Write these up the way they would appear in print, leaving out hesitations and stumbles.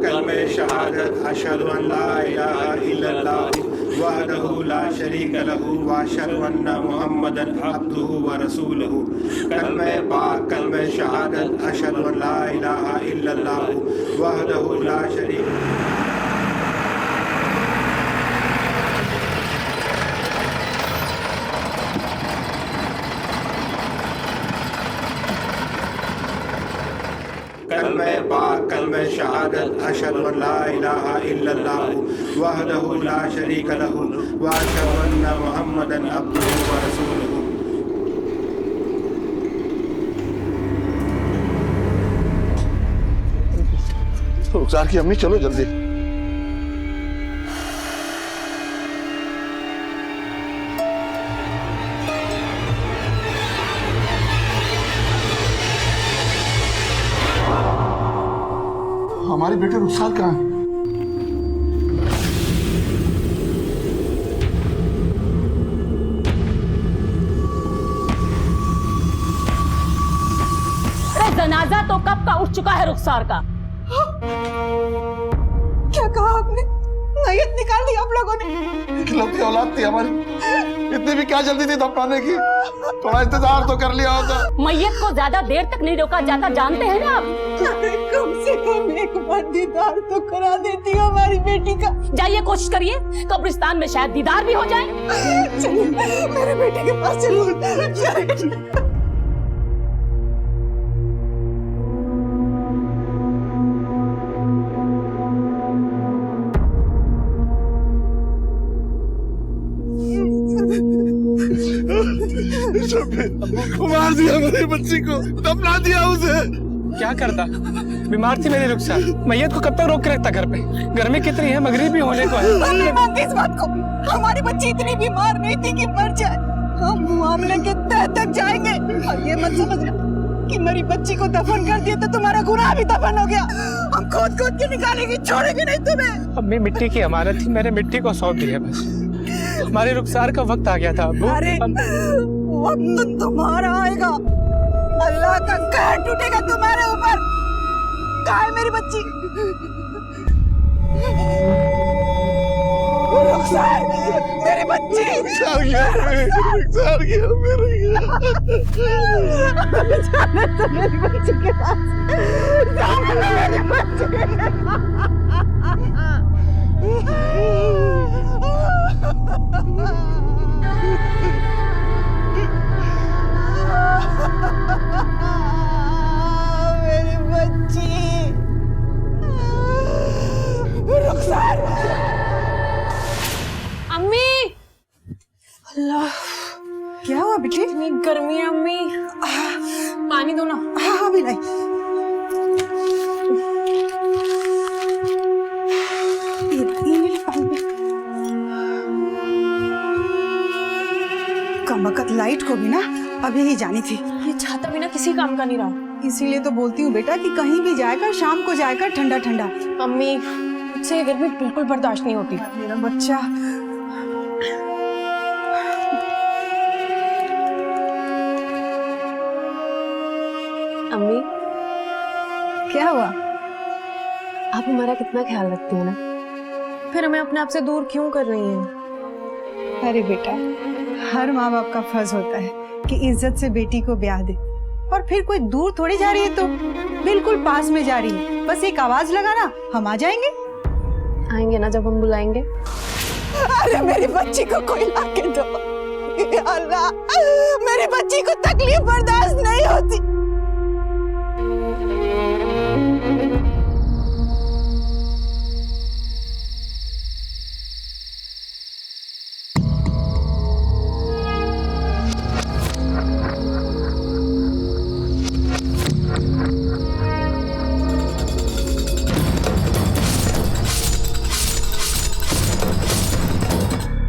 कलमे शहादत अशहदु अन ला इलाहा इल्लल्लाह वहदहु ला शरीक लहू व अशहदु अन्ना मुहम्मदन अब्दुहु व रसूलुहु। कलमे पाक कलमे शहादत अशहदु अन ला इलाहा इल्लल्लाह वहदहु ला शरीक। कलमे पाक कलमे शहादत अशहदु अन ला इलाहा इल्लल्लाह वहदहु ला शरीक लहू व अशहदु अन्ना मुहम्मदन अब्दुहु व रसूलुहु। रुखसार की अम्मी चलो जल्दी। हमारे बेटे रुखसार कहाँ है? जनाजा तो कब का उठ चुका है रुखसार का। क्या कहा आपने? मैयत निकाल दी आप लोगों ने? इकलौती औलाद थी हमारी, इतनी भी क्या जल्दी थी दफनाने की? थोड़ा इंतजार तो कर लिया होता। मैयत को ज्यादा देर तक नहीं रोका जाता, जानते हैं ना आप। अरे कम से कम एक बार दीदार तो करा देती हमारी बेटी का। जाइए कोशिश करिए, कब्रिस्तान में शायद दीदार भी हो जाए। चलिए मेरे बेटे के पास चलिए। मार दिया मेरी बच्ची को, दफना दिया उसे। क्या करता? बीमार थी मेरी रुखसार, मैयत को कब तक रोक के रखता घर पे? गर्मी कितनी है, मगरिब भी होने को है। हम नहीं मानते इस बात को। हमारी बच्ची इतनी बीमार नहीं थी कि मर जाए। हम मामले के तह तक जाएंगे। और ये मत समझना कि मेरी बच्ची को दफन कर दिया तो तुम्हारा गुनाह भी दफन हो गया। हम खोद खोद के निकालेंगे, छोड़ेंगे नहीं तुम्हें। अम्मी मिट्टी की अमानत थी, मैंने मिट्टी को सौंप दिया बस। हमारी रुखसार का वक्त आ गया था अब्बू। अरे वक्त तो तुम्हारा आएगा, अल्लाह का कहर टूटेगा तुम्हारे ऊपर। कहाँ है मेरी बच्ची? रुखसार, मेरी बच्ची। रुखसार गया मेरे जाने तो मेरी बच्ची के पास, जाने तो मेरी बच्ची। मेरी बच्ची रुखसार। अम्मी, अल्लाह क्या हुआ बेटी? इतनी गर्मी है अम्मी, पानी दो ना। हाँ हाँ बिलाई। कमबख्त लाइट को भी ना अभी ही जानी थी। ये छाता बिना किसी काम का नहीं रहा। इसीलिए तो बोलती हूँ बेटा कि कहीं भी जाकर शाम को जाकर ठंडा ठंडा। अम्मी, मुझसे ये गर्मी बिल्कुल बर्दाश्त नहीं होती। मेरा बच्चा। अम्मी, क्या हुआ? आप हमारा कितना ख्याल रखती हैं ना, फिर हमें अपने आप से दूर क्यों कर रही हैं? अरे बेटा, हर माँ बाप का फर्ज होता है कि इज्जत से बेटी को ब्याह दे। और फिर कोई दूर थोड़ी जा रही है, तो बिल्कुल पास में जा रही है। बस एक आवाज लगाना, हम आ जाएंगे। आएंगे ना जब हम बुलाएंगे। अरे मेरी बच्ची को कोई लाके दो। या अल्लाह, मेरी बच्ची को तकलीफ बर्दाश्त नहीं होती।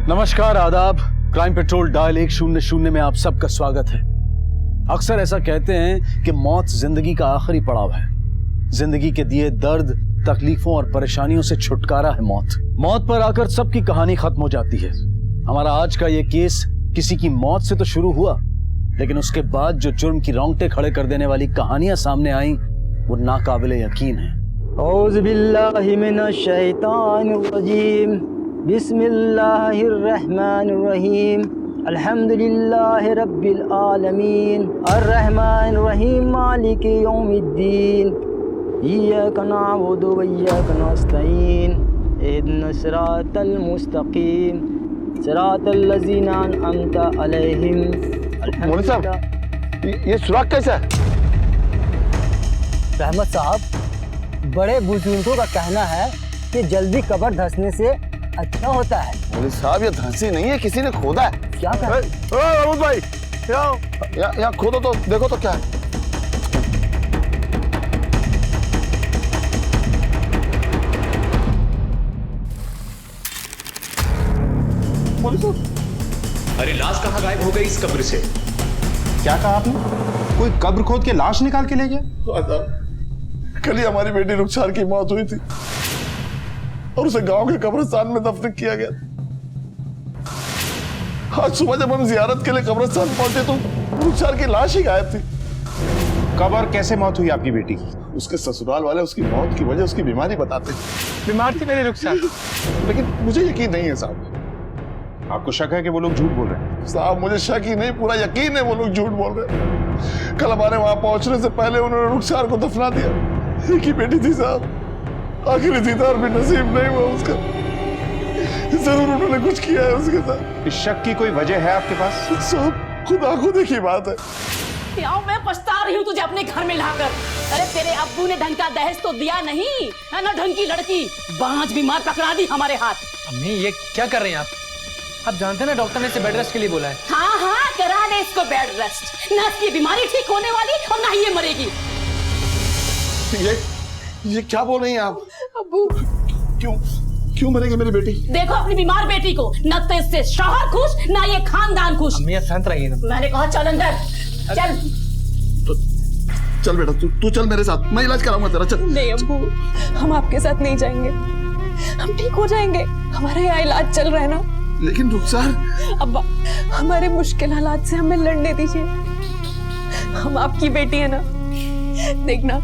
नमस्कार, आदाब। क्राइम पेट्रोल डायल 100 में आप सबका स्वागत है। अक्सर ऐसा कहते हैं कि मौत जिंदगी का आखिरी पड़ाव है। जिंदगी के दिए दर्द, तकलीफों और परेशानियों से छुटकारा है मौत। मौत पर आकर सबकी कहानी खत्म हो जाती है। हमारा आज का ये केस किसी की मौत से तो शुरू हुआ, लेकिन उसके बाद जो जुर्म की रोंगटे खड़े कर देने वाली कहानियां सामने आई वो नाकाबिले यकीन है। औज़ु बिल्लाहि मिनश शैतानिर रजीम बिस्मिल्लाहिर रहमानिर रहीम अल्हम्दुलिल्लाहि रब्बिल आलमीन अर्रहमानिर रहीम मालिकि यौमिद्दीन इय्याका नअबुदु व इय्याका नस्तईन इहदिनस सिरातल मुस्तकीम सिरातल लज़ीना अनअमता अलैहिम। मौलवी साहब, ये सुराग कैसा है? रहमत साहब, बड़े बुजुर्गों का कहना है कि जल्दी कब्र धंसने से अच्छा होता है। मौलवी साहब, ये धंसी नहीं है, किसी ने खोदा है। क्या कर महमूद भाई, यहाँ खोदो तो देखो तो क्या है। अरे लाश कहाँ गायब हो गई इस कब्र से? क्या कहा आपने? कोई कब्र खोद के लाश निकाल के ले गया? कल ही हमारी बेटी रुखसार की मौत हुई थी और उसे गांव के कब्रिस्तान में दफन किया गया। आज सुबह जब हम जियारत के लिए कब्रिस्तान पहुंचे तो रुखसार की लाश ही गायब थी। कब और कैसे मौत हुई आपकी बेटी की? उसके ससुराल वाले उसकी मौत की वजह उसकी बीमारी बताते हैं, बीमार थी मेरी रुखसार। लेकिन मुझे यकीन नहीं है साहब। आपको शक है कि वो लोग झूठ बोल रहे हैं? साहब, मुझे शक ही नहीं, पूरा यकीन है वो लोग झूठ बोल रहे हैं। कल हमारे वहां पहुंचने से पहले उन्होंने रुखसार को दफना दिया। एक ही बेटी थी साहब, आखिरी दीदार भी नसीब नहीं हुआ उसका। जरूर उन्होंने कुछ किया है उसके साथ। इस शक की कोई वजह है आपके पास? साहब, खुदा खुद की बात है। याओ, मैं पछता रही हूँ तुझे अपने घर में लाकर। अरे तेरे अब्बू ने ढंग का दहेज तो दिया नहीं है ना, ढंग की लड़की बांझ बीमार पकड़ा दी हमारे हाथ। अम्मी, ये क्या कर रहे हैं आप जानते हैं ना डॉक्टर ने इसे बेड रेस्ट के लिए बोला है। हाँ हाँ, करा दे इसको बेड रेस्ट। ना इसकी बीमारी ठीक होने वाली और ना ही ये मरेगी। ये क्या बोल रही हैं आप? अब्बू, क्यों मरेगी मेरी बेटी? देखो अपनी बीमार बेटी को, न तो इससे शौहर खुश ना ये खानदान खुश। अम्मी, शांत रहिए ना। मैंने कहा चल अंदर चल। चल बेटा, तू चल मेरे साथ, मैं इलाज कराऊंगा तेरा। चल। नहीं अब्बू, हम आपके साथ नहीं जाएंगे, हम ठीक हो जाएंगे। हमारा यहाँ इलाज चल रहा है ना। लेकिन रुखसार, अब्बा, हमारे मुश्किल हालात से हमें लड़ने दीजिए। हम आपकी बेटी है ना, देखना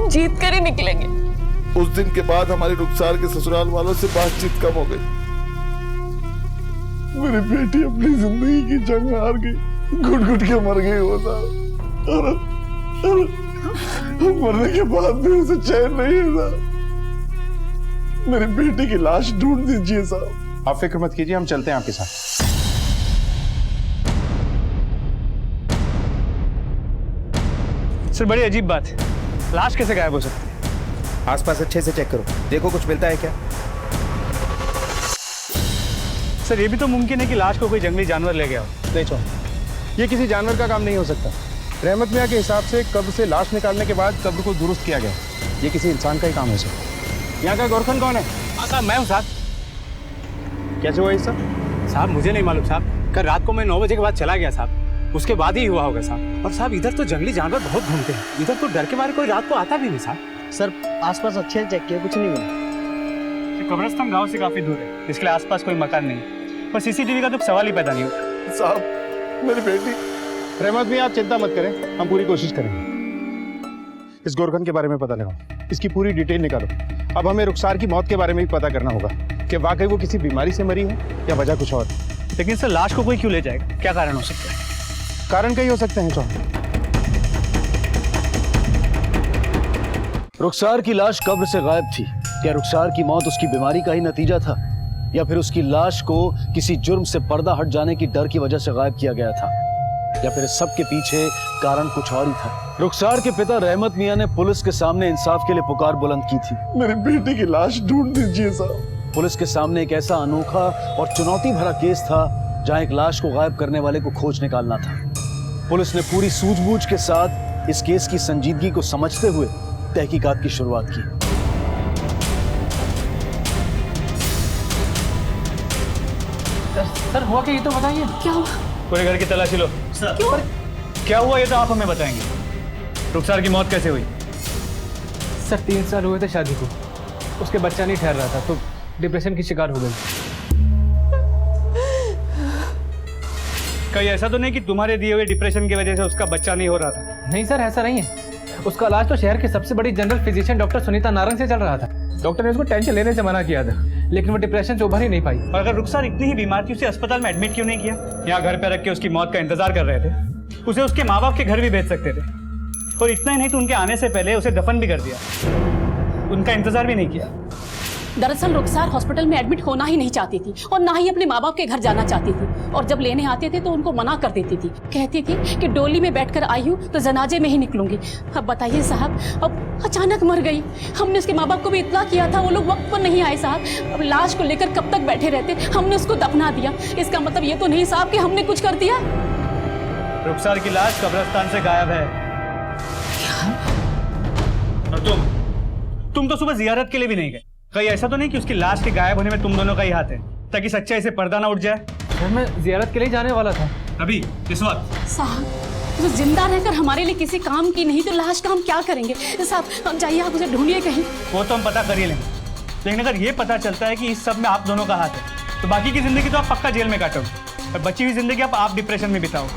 जीत कर ही निकलेंगे। उस दिन के बाद हमारी रुखसार के ससुराल वालों से बातचीत कम हो गई। मेरी बेटी अपनी जिंदगी की जंग हार गई, घुट घुट के मर गई वो साहब। और मरने के बाद भी उसे चैन नहीं है साहब। मेरी बेटी की लाश ढूंढ दीजिए साहब। आप फिक्र मत कीजिए, हम चलते हैं आपके साथ। सर, बड़ी अजीब बात है, लाश कैसे गायब हो सकती है? आसपास अच्छे से चेक करो, देखो कुछ मिलता है क्या? सर, ये भी तो मुमकिन है कि लाश को कोई जंगली जानवर ले गया हो। देखो, ये किसी जानवर का काम नहीं हो सकता। रहमत मियाँ के हिसाब से कब्र से लाश निकालने के बाद कब्र को दुरुस्त किया गया। ये किसी इंसान का ही काम हो सकता है। यहाँ का गोरखन कौन है? साहब, मैं हूँ साहब। कैसे हुआ ये सब? साहब, मुझे नहीं मालूम साहब। कल रात को मैं 9 बजे के बाद चला गया साहब, उसके बाद ही हुआ होगा साहब। और साहब, इधर तो जंगली जानवर बहुत घूमते हैं, इधर तो डर के मारे कोई रात को आता भी नहीं साहब। सर, आसपास अच्छे से चेक किया, कुछ नहीं मिला। कब्रिस्तान गांव से काफी दूर है, इसके लिए आसपास कोई मकान नहीं, पर सीसीटीवी का तो सवाल ही पैदा नहीं होता। साहब, मेरी बेटी। रहमत मियाँ, आप चिंता मत करें, हम पूरी कोशिश करेंगे। इस गोरखन के बारे में पता लगाओ, इसकी पूरी डिटेल निकालो। अब हमें रुखसार की मौत के बारे में भी पता करना होगा कि वाकई वो किसी बीमारी से मरी है या वजह कुछ और। लेकिन सर, लाश को कोई क्यों ले जाएगा? क्या कारण हो सकता है? कारण कई हो सकते हैं चौहान। रुखसार की लाश कब्र से गायब थी। क्या रुखसार की मौत उसकी बीमारी का ही नतीजा था, या फिर उसकी लाश को किसी जुर्म से पर्दा हट जाने की डर की वजह से गायब किया गया था, या फिर इस सब के पीछे कारण कुछ और ही था? रुखसार के पिता रहमत मियां ने पुलिस के सामने इंसाफ के लिए पुकार बुलंद की थी। मेरी बेटी की लाश ढूंढ दीजिए साहब। पुलिस के सामने एक ऐसा अनोखा और चुनौती भरा केस था जहां एक लाश को गायब करने वाले को खोज निकालना था। पुलिस ने पूरी सूझबूझ के साथ इस केस की संजीदगी को समझते हुए तहकीकात की शुरुआत की। सर, हुआ क्या ये तो बताइए। क्या हुआ? पूरे घर की तलाशी लो। क्यों? क्या हुआ ये तो आप हमें बताएंगे। रुखसार की मौत कैसे हुई? सर, 3 साल हुए थे शादी को, उसके बच्चा नहीं ठहर रहा था तो डिप्रेशन की शिकार हो गई। कहीं ऐसा तो नहीं कि तुम्हारे दिए हुए डिप्रेशन की वजह से उसका बच्चा नहीं हो रहा था? नहीं सर, ऐसा नहीं है। उसका इलाज तो शहर की सबसे बड़ी general physician doctor Sunita Narang से चल रहा था। डॉक्टर ने उसको टेंशन लेने से मना किया था, लेकिन वो डिप्रेशन से उभर ही नहीं पाई। और अगर रुखसार इतनी ही बीमार थी, उसे अस्पताल में एडमिट क्यों नहीं किया? यहाँ घर पे रख के उसकी मौत का इंतजार कर रहे थे। उसे उसके माँ बाप के घर भी भेज सकते थे, और इतना ही नहीं तो उनके आने से पहले उसे दफन भी कर दिया, उनका इंतजार भी नहीं किया। दरअसल रुखसार हॉस्पिटल में एडमिट होना ही नहीं चाहती थी और ना ही अपने माँ बाप के घर जाना चाहती थी, और जब लेने आते थे तो उनको मना कर देती थी। कहती थी कि डोली में बैठकर आई हूँ तो जनाजे में ही निकलूंगी। अब बताइए साहब, अब अचानक मर गई। हमने उसके माँ बाप को भी इत्तला किया था, वो लोग वक्त पर नहीं आए साहब। अब लाश को लेकर कब तक बैठे रहते, हमने उसको दफना दिया। इसका मतलब ये तो नहीं साहब कि हमने कुछ कर दिया। रुखसार की लाश कब्रिस्तान से गायब है। और तुम तो सुबह जियारत के लिए भी नहीं गए। कहीं ऐसा तो नहीं कि उसकी लाश के गायब होने में तुम दोनों का ही हाथ है, ताकि सच्चाई से पर्दा ना उठ जाए? मैं जियारत के लिए जाने वाला था। अभी इस वक्त? साहब, जो जिंदा रहकर हमारे लिए किसी काम की नहीं तो लाश का हम क्या करेंगे? साहब जाइए, आप उसे ढूंढिए कहीं। वो तो हम पता कर ही लेंगे, लेकिन अगर ये पता चलता है कि इस सब में आप दोनों का हाथ है, तो बाकी की जिंदगी तो आप पक्का जेल में काटोगे, और बची हुई जिंदगी आप डिप्रेशन में बिताओ।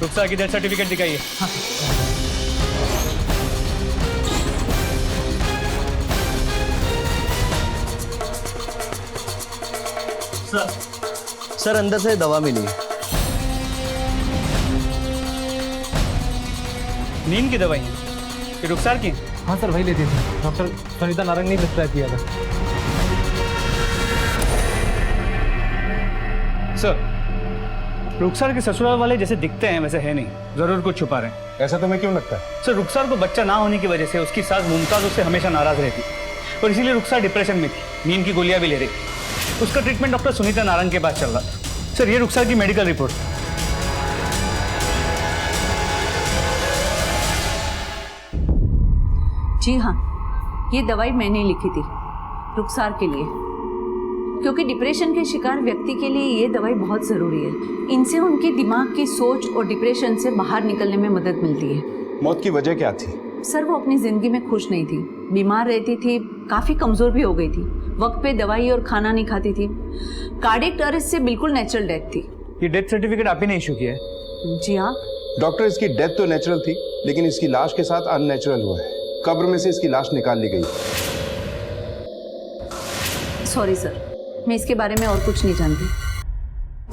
रुखसार की डेथ सर्टिफिकेट दिखाइए। हाँ। सर अंदर से दवा मिली। नींद की दवाई है कि रुखसार की? हाँ सर, वही लेती थी, डॉक्टर सुनीता नारंग ने प्रिस्क्राइब किया था। सर, रुखसार के ससुराल वाले जैसे दिखते हैं वैसे है नहीं, जरूर कुछ छुपा रहे हैं। ऐसा तुम्हें क्यों लगता है? सर, रुखसार को बच्चा ना होने की वजह से उसकी सास मुमताज उससे हमेशा नाराज रहती, और इसीलिए रुखसार डिप्रेशन में थी, नींद की गोलियां भी ले रही थी। उसका ट्रीटमेंट डॉक्टर सुनीता नारंग के पास चल रहा था। सर, ये रुखसार की मेडिकल रिपोर्ट। जी हाँ, ये दवाई मैंने लिखी थी रुखसार के लिए, क्योंकि डिप्रेशन के शिकार व्यक्ति के लिए ये दवाई बहुत ज़रूरी है। इनसे उनके दिमाग की सोच और डिप्रेशन से बाहर निकलने में मदद मिलती है। मौत की वजह क्या थी? सर, वो अपनी ज़िंदगी में खुश नहीं थी, बीमार रहती थी, काफ़ी कमज़ोर भी हो गई थी, वक्त पे दवाई और खाना नहीं खाती थी। कार्डियक अरेस्ट से बिल्कुल नेचुरल डेथ थी। ये डेथ सर्टिफिकेट आप ही ने इशू किया है? जी हाँ। डॉक्टर, इसकी डेथ तो नेचुरल थी, लेकिन इसकी लाश के साथ अननेचुरल हुआ है। कब्र में से इसकी लाश निकाल ली गई। सॉरी सर, मैं इसके बारे में और कुछ नहीं जानती।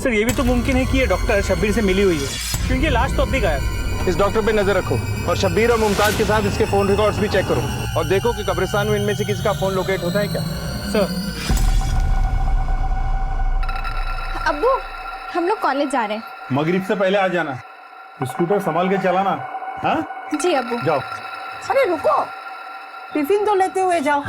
सर, ये भी तो मुमकिन है कि ये डॉक्टर शब्बीर से मिली हुई है, क्योंकि लाश तो अब भी गायब। इस डॉक्टर पे नजर रखो, और शब्बीर और मुमताज के साथ इसके फोन रिकॉर्ड्स भी चेक करो, और देखो कि कब्रिस्तान में इनमें से किसी का फोन लोकेट होता है क्या। सर। अब्बू, हम लोग कॉलेज जा रहे हैं। मगरिब से पहले आ जाना, स्कूटर संभाल के चलाना। हाँ जी अब्बू। जाओ। अरे रुको, टिफिन तो लेते हुए जाओ।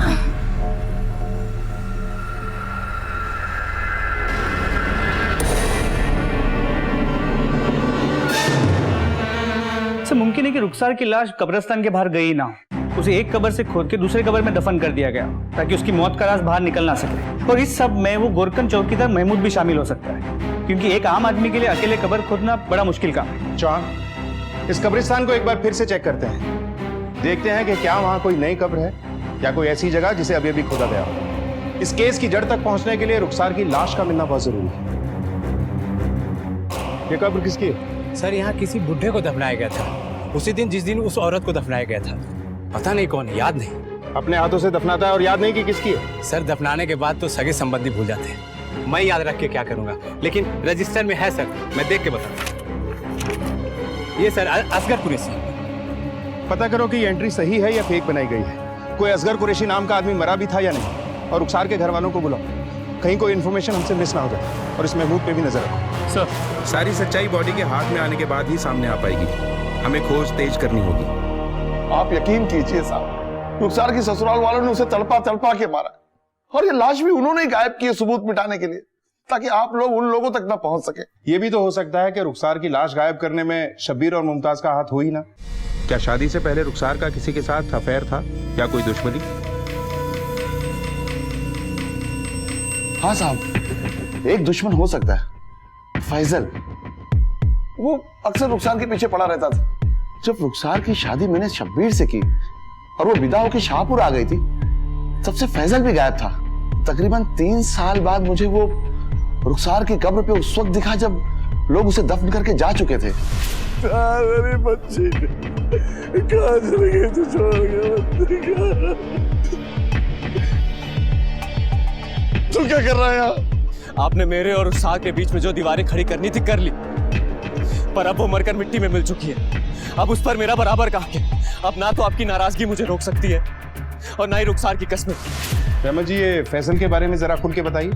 सर, मुमकिन है कि रुखसार की लाश कब्रिस्तान के बाहर गई ना, उसे एक कब्र से खोद के दूसरे कब्र में दफन कर दिया गया, ताकि उसकी मौत का राज बाहर निकल ना सके। और इस सब में वो गोरकन चौकीदार महमूद भी शामिल हो सकता है, क्योंकि एक आम आदमी के लिए अकेले कब्र खोदना बड़ा मुश्किल काम है। चांद, इस कब्रिस्तान को एक बार फिर से चेक करते हैं, देखते हैं कि क्या वहां कोई नई कब्र है या कोई ऐसी जगह जिसे अभी अभी खोदा गया हो। इस केस की जड़ तक पहुंचने के लिए रुखसार की लाश का मिलना बहुत जरूरी है। ये कब्र किसकी है? सर, यहाँ किसी बुढ़े को दफनाया गया था, उसी दिन जिस दिन उस औरत को दफनाया गया था। पता नहीं कौन है, याद नहीं। अपने हाथों से दफनाता है और याद नहीं कि किसकी है? सर, दफनाने के बाद तो सगे संबंधी भूल जाते हैं, मैं याद रख के क्या करूंगा, लेकिन रजिस्टर में है सर, मैं देख के बताऊंगा। ये सर असगर कुरैशी। पता करो कि ये एंट्री सही है या फेक बनाई गई है। कोई असगर कुरैशी नाम का आदमी मरा भी था या नहीं, और रुखसार के घर वालों को बुलाओ, कहीं कोई इन्फॉर्मेशन हमसे मिस ना हो जाए, और इस महमूद पे भी नजर रखो। सर, सारी सच्चाई बॉडी के हाथ में आने के बाद ही सामने आ पाएगी, हमें खोज तेज करनी होगी। आप यकीन कीजिए साहब, रुखसार की ससुराल वालों ने उसे तड़पा तड़पा के मारा, और ये लाश भी उन्होंने गायब की है सबूत मिटाने के लिए, ताकि आप लोग उन लोगों तक ना पहुंच सके। ये भी तो हो सकता है कि रुखसार की लाश गायब करने में शब्बीर और मुमताज का हाथ हो ही ना। क्या शादी से पहले रुखसार का किसी के साथ अफेयर था या कोई दुश्मनी? हाँ साहब, एक दुश्मन हो सकता है, फैजल। वो अक्सर रुखसार के पीछे पड़ा रहता था। जब रुखसार की शादी मैंने शब्बीर से की और वो विदा होकर शाहपुर आ गई थी, तब से फैजल भी गायब था। तकरीबन 3 साल बाद मुझे वो रुखसार की कब्र पे उस वक्त दिखा जब लोग उसे दफन करके जा चुके थे। मेरी बच्ची कहाँ चली गई तू छोड़ के? तू क्या कर रहा है यहाँ? आपने मेरे और रुखसार के बीच में जो दीवारें खड़ी करनी थी कर ली, पर अब वो मरकर मिट्टी में मिल चुकी है। अब उस पर मेरा बराबर का हक है। अब ना तो आपकी नाराजगी मुझे रोक सकती है और ना ही रुखसार की कस्में। रहमत जी, ये फैसल के बारे में जरा खुल के बताइए।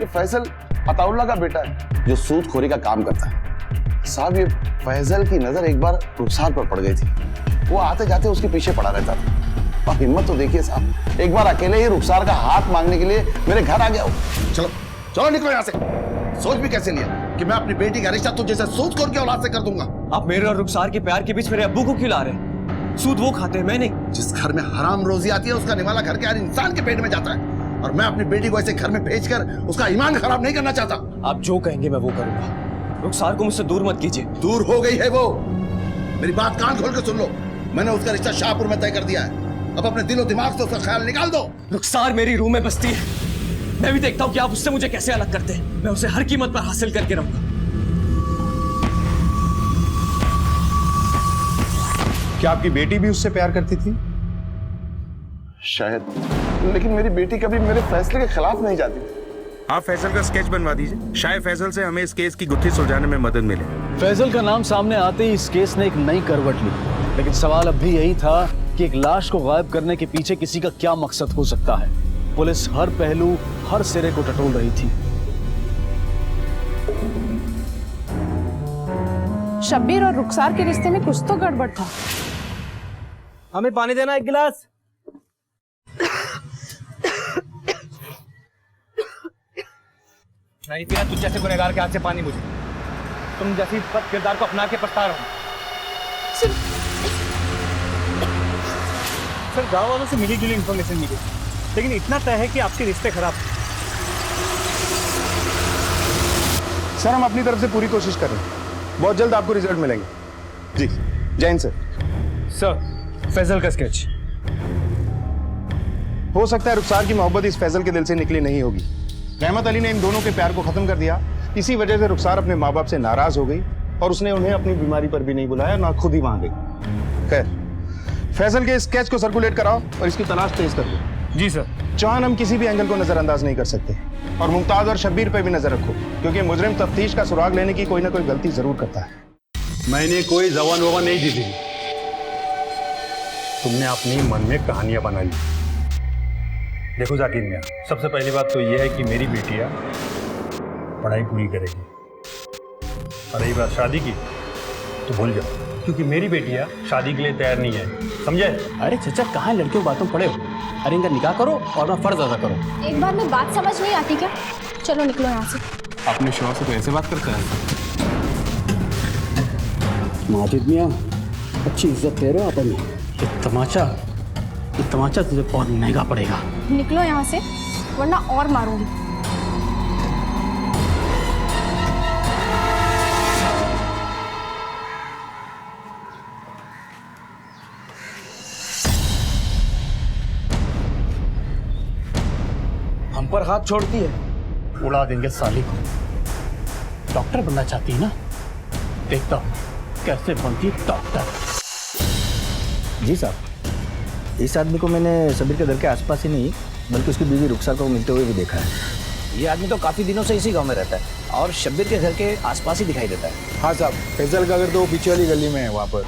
ये फैसल अताउल्लाह का बेटा है जो सूदखोरी का काम करता है। साहब, ये फैजल की नजर एक बार रुखसार पर पड़ गई थी। वो आते जाते उसके पीछे पड़ा रहता था। और हिम्मत तो देखिए साहब, एक बार अकेले ही रुखसार का हाथ मांगने के लिए मेरे घर आ गया। चलो चलो निकलो यहाँ से। सोच भी कैसे लिया कि मैं अपनी बेटी का रिश्ता तुझे जैसे सूदखोर की औलाद से कर दूंगा। आप मेरे और रुखसार के प्यार के बीच मेरे अब्बू को क्यों ला रहे हैं? सूद वो खाते हैं, मैं नहीं। जिस घर में हराम रोजी आती है उसका निवाला घर के हर इंसान के पेट में जाता है, और मैं अपनी बेटी को ऐसे घर में भेजकर उसका ईमान खराब नहीं करना चाहता। आप जो कहेंगे मैं वो करूंगा। रुखसार को मुझसे दूर मत कीजिए। दूर हो गई है वो। मेरी बात कान खोल के सुन लो। मैंने उसका रिश्ता शाहपुर में तय कर दिया है। अब अपने दिलो दिमाग से उसका ख्याल निकाल दो। रुखसार मेरी रूह में बसती है। मैं भी देखता हूँ कि आप उससे मुझे कैसे अलग करते हैं। मैं उसे हर कीमत पर हासिल करके रहूंगा। क्या आपकी बेटी भी उससे प्यार करती थी? शायद, लेकिन मेरी बेटी कभी मेरे फैसले के खिलाफ नहीं जाती। आप फैसल का स्केच बनवा दीजिए। शायद फैसल से हमें इस केस की गुत्थी सुलझाने में मदद मिले। फैजल का नाम सामने आते ही इस केस ने एक नई करवट ली, लेकिन सवाल अब भी यही था कि एक लाश को गायब करने के पीछे किसी का क्या मकसद हो सकता है। पुलिस हर पहलू, हर सिरे को टटोल रही थी। शब्बीर और रुखसार के रिश्ते में कुछ तो गड़बड़ था। हमें पानी देना एक गिलास। नहीं पीना तुझ जैसे गुनहगार के हाथ से पानी मुझे। तुम जैसी बद किरदार को अपना के पछता रहा हूं। सर, गांव वालों से मिली जुली इंफॉर्मेशन मिली, लेकिन इतना तय है कि आपके रिश्ते खराब। सर, हम अपनी तरफ से पूरी कोशिश कर रहे हैं। बहुत जल्द आपको रिजल्ट मिलेंगे। जी, जैन सर। सर, फैजल का स्केच। हो सकता है रुखसार की मोहब्बत इस फैजल के दिल से निकली नहीं होगी। रहमत अली ने इन दोनों के प्यार को खत्म कर दिया। इसी वजह से रुखसार अपने माँ बाप से नाराज हो गई और उसने उन्हें अपनी बीमारी पर भी नहीं बुलाया, ना खुद ही वहां गई। खैर, फैजल के स्केच को सर्कुलेट कराओ और इसकी तलाश तेज कर दो। जी सर। चौहान, हम किसी भी एंगल को नजरअंदाज नहीं कर सकते, और मुमताज और शब्बीर पे भी नजर रखो, क्योंकि मुजरिम तफ्तीश का सुराग लेने की कोई ना कोई गलती जरूर करता है। मैंने कोई जबान वबान नहीं दी थी। तुमने अपनी मन में कहानियां बना ली। देखो जाकिर मियां, सबसे पहली बात तो यह है कि मेरी बेटियां पढ़ाई पूरी करेगी, और रही बात शादी की तो भूल जाओ, क्योंकि मेरी बेटियां शादी के लिए तैयार नहीं है, समझे? अरे चचा, कहाँ लड़कियों बातों पड़े हो? अरे इनका निकाह करो और अपना फर्ज अदा करो। एक बार में बात समझ नहीं आती क्या? चलो निकलो यहाँ से। अपने शौहर से तो ऐसे बात करते हैं। माजिद मियाँ, अच्छी इज्जत दे रहे हो अपन। ये तमाचा तुझे बहुत महंगा पड़ेगा। निकलो यहाँ से, वरना और मारूंगी। हम पर हाथ छोड़ती है, उड़ा देंगे साली को। डॉक्टर बनना चाहती है ना? देखता हूँ कैसे बनती डॉक्टर। जी साहब, इस आदमी को मैंने शब्बीर के घर के आसपास ही नहीं, बल्कि उसकी बीवी रुखसार को मिलते हुए भी देखा है। ये आदमी तो काफी दिनों से इसी गांव में रहता है और शब्बीर के घर के आसपास ही दिखाई देता है। हाँ साहब, फैजल का घर तो पीछे वाली गली में है, वहाँ पर।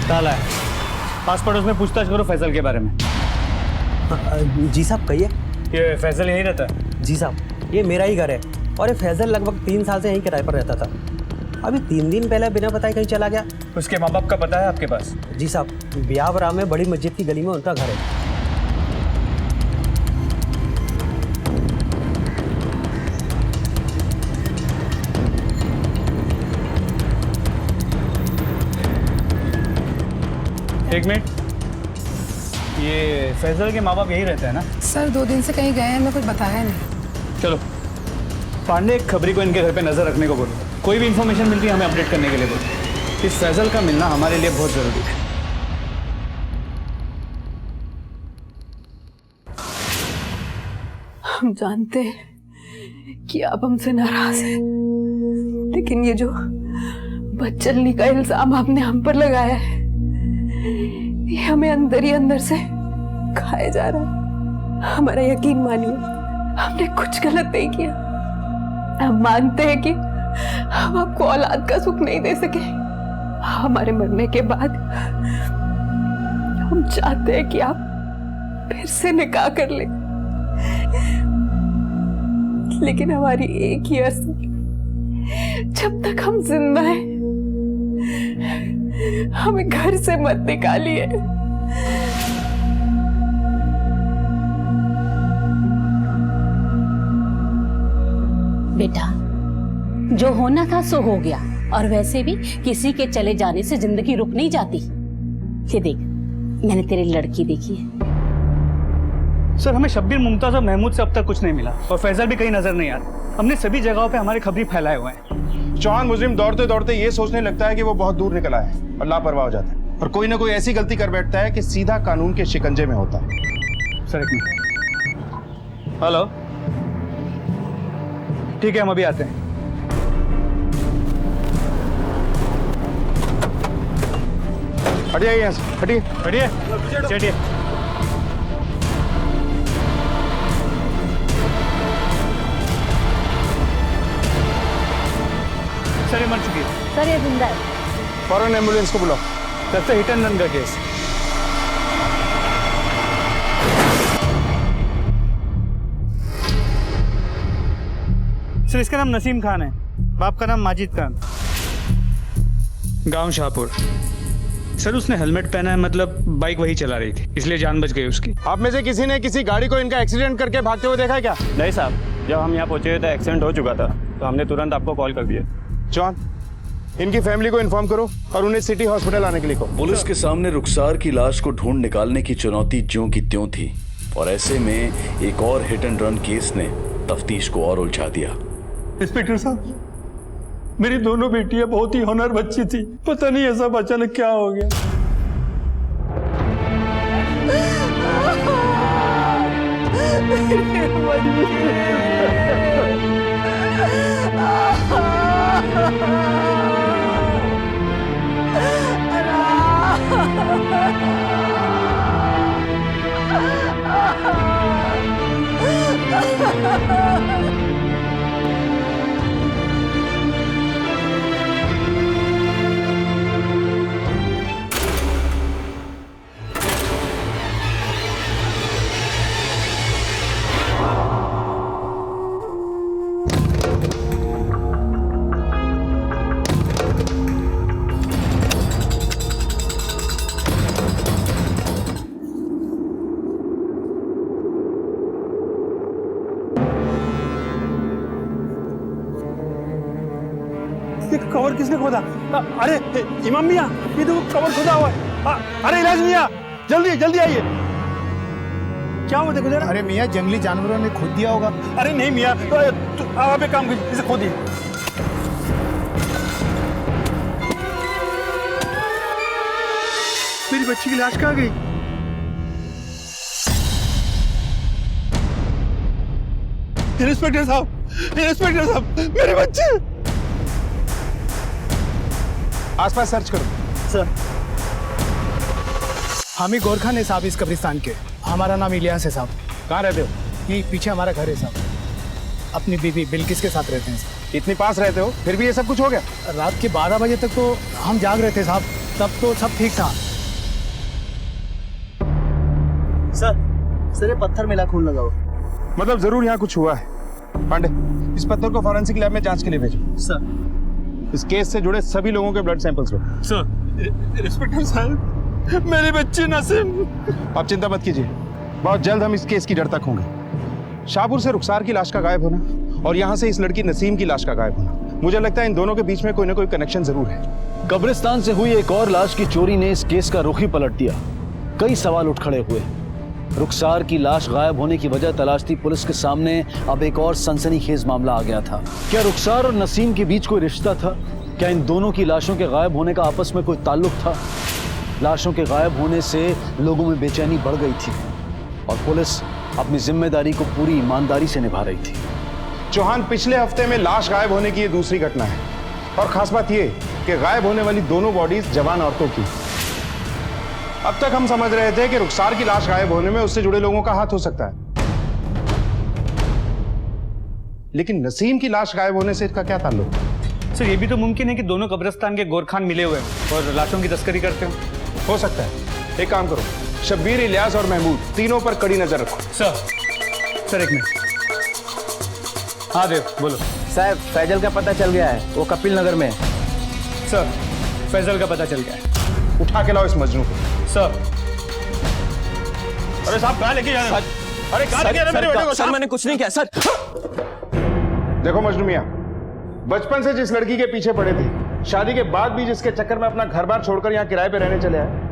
ताला है, पास पड़ोस में पूछताछ करो फैजल के बारे में। जी साहब, कहिए। ये फैजल यहीं रहता है? जी साहब, ये मेरा ही घर है, और ये फैजल लगभग 3 साल से यहीं किराए पर रहता था। अभी 3 दिन पहले बिना बताए कहीं चला गया। उसके माँ बाप का पता है आपके पास? जी साहब, बियावरा में बड़ी मस्जिद की गली में उनका घर है। एक मिनट, ये फैजल के माँ बाप यही रहते हैं ना? सर 2 दिन से कहीं गए हैं, हमें कुछ बताया नहीं। चलो पांडे, एक खबरी को इनके घर पे नजर रखने को बोलो। कोई भी इंफॉर्मेशन मिलती है हमें अपडेट करने के लिए बोलो। इस फैजल का मिलना हमारे लिए बहुत जरूरी है। हम जानते हैं कि आप हमसे नाराज हैं, लेकिन ये जो बदचलनी का इल्जाम आपने हम पर लगाया है, ये हमें अंदर ही अंदर से खाए जा रहा है। हमारा यकीन मानिए, हमने कुछ गलत नहीं किया। हम मानते हैं कि हम आपको औलाद का सुख नहीं दे सके। हमारे मरने के बाद हम चाहते हैं कि आप फिर से निकाह कर ले, लेकिन हमारी एक ही अर्ज है, जब तक हम जिंदा हैं हमें घर से मत निकालिए। बेटा, जो होना था सो हो गया, और वैसे भी किसी के चले जाने से जिंदगी रुक नहीं जाती। ये देख, मैंने तेरी लड़की देखी है। सर, हमें शब्बीर, मुमताज और महमूद से अब तक कुछ नहीं मिला, और फैजल भी कहीं नजर नहीं आ रहा। हमने सभी जगहों पे हमारी खबरें फैलाए हुए हैं। चौहान मुजरिम दौड़ते दौड़ते ये सोचने लगता है कि वो बहुत दूर निकला है और लापरवाह हो जाता है, और कोई ना कोई ऐसी गलती कर बैठता है कि सीधा कानून के शिकंजे में होता है। सर एक मिनट। हेलो, ठीक है, हम अभी आते हैं। हटिए यहाँ से, हटिए हटिए, चलिए। सर, ये मर चुकी है। सर, ये जिंदा है। फौरन एम्बुलेंस को बुलाओ। सर, से हिट एंड रन का केस। सर, इसका नाम नसीम खान है, बाप का नाम माजिद खान, गांव शाहपुर। सर, उसने हेलमेट पहना है, मतलब बाइक वही चला रही थी, इसलिए जान बच गई उसकी। आप में से किसी ने किसी गाड़ी को इनका एक्सीडेंट करके भागते हुए देखा है क्या? नहीं साहब, जब हम यहाँ पहुंचे तो एक्सीडेंट हो चुका था, तो हमने तुरंत आपको कॉल कर दिया। जॉन, इनकी फैमिली को इन्फॉर्म करो और उन्हें सिटी हॉस्पिटल आने के लिए कहो। पुलिस के सामने रुखसार की लाश को ढूंढ निकालने की चुनौती ज्यों की त्यों थी, और ऐसे में एक और हिट एंड रन केस ने तफ्तीश को और उलझा दिया। इंस्पेक्टर साहब, मेरी दोनों बेटियां बहुत ही होनर बच्ची थी, पता नहीं ऐसा अचानक क्या हो गया। कवर किसने खोदा? अरे इमाम मियां, ये देखो कवर खोदा हुआ है। अरे इलाज मियां, जल्दी जल्दी आइए। क्या हुआ? देखो जरा। अरे मियां, जंगली जानवरों ने खोद दिया होगा। अरे नहीं मियां, तो आप एक काम कीजिए, इसे खोदिए। मेरी बच्ची की लाश कहाँ गई? इंस्पेक्टर साहब, मेरे बच्चे। आसपास सर्च करो। सर, हम ही गोरखान है साहब इस कब्रिस्तान के। हमारा नाम इलियास है साहब। कहाँ रहते हो? यही पीछे हमारा घर है साहब। अपनी बीवी बिल्किस के साथ रहते हैं साहब। इतनी पास रहते हो, फिर भी ये सब कुछ हो गया? रात के 12 बजे तक तो हम जाग रहे थे साहब, तब तो सब ठीक था। सर ये पत्थर मिला, खून लगा हुआ। मतलब जरूर यहाँ कुछ हुआ है। पांडे, इस पत्थर को फॉरेंसिक लैब में जांच के लिए भेजो। सर, इस केस से जुड़े सभी लोगों के ब्लड सैंपल्स लो। सर, इंस्पेक्टर साहब, मेरी बच्ची नसीम। आप चिंता मत कीजिए, बहुत जल्द हम इस केस की जड़ तक होंगे। शाहपुर से रुखसार की लाश का गायब होना और यहाँ से इस लड़की नसीम की लाश का गायब होना, मुझे लगता है इन दोनों के बीच में कोई ना कोई कनेक्शन जरूर है। कब्रिस्तान से हुई एक और लाश की चोरी ने इस केस का रुख ही पलट दिया। कई सवाल उठ खड़े हुए। रुखसार की लाश गायब होने की वजह तलाशती पुलिस के सामने अब एक और सनसनीखेज मामला आ गया था। क्या रुखसार और नसीम के बीच कोई रिश्ता था? क्या इन दोनों की लाशों के गायब होने का आपस में कोई ताल्लुक था? लाशों के गायब होने से लोगों में बेचैनी बढ़ गई थी और पुलिस अपनी जिम्मेदारी को पूरी ईमानदारी से निभा रही थी। चौहान, पिछले हफ्ते में लाश गायब होने की ये दूसरी घटना है, और खास बात ये कि गायब होने वाली दोनों बॉडीज जवान औरतों की। अब तक हम समझ रहे थे कि रुखसार की लाश गायब होने में उससे जुड़े लोगों का हाथ हो सकता है, लेकिन नसीम की लाश गायब होने से इसका क्या ताल्लुक? सर ये भी तो मुमकिन है कि दोनों कब्रिस्तान के गोरखान मिले हुए हैं और लाशों की तस्करी करते हो सकता है। एक काम करो, शब्बीर, इलियास और महमूद तीनों पर कड़ी नजर रखो। सर एक मिनट। हाँ देव, बोलो। साहब, फैजल का पता चल गया है, वो कपिल नगर में है। सर, फैजल का पता चल गया है। उठा के लाओ इस मजनू को। सर। अरे साहब कहाँ लेके जा रहे हैं? अरे कहाँ लेके जा रहे हैं मेरे बेटे को? सर मैंने कुछ नहीं किया सर। देखो मजनू मियां, बचपन से जिस लड़की के पीछे पड़े थे, शादी के बाद भी जिसके चक्कर में अपना घर बार छोड़कर यहाँ किराए पे रहने चले आए,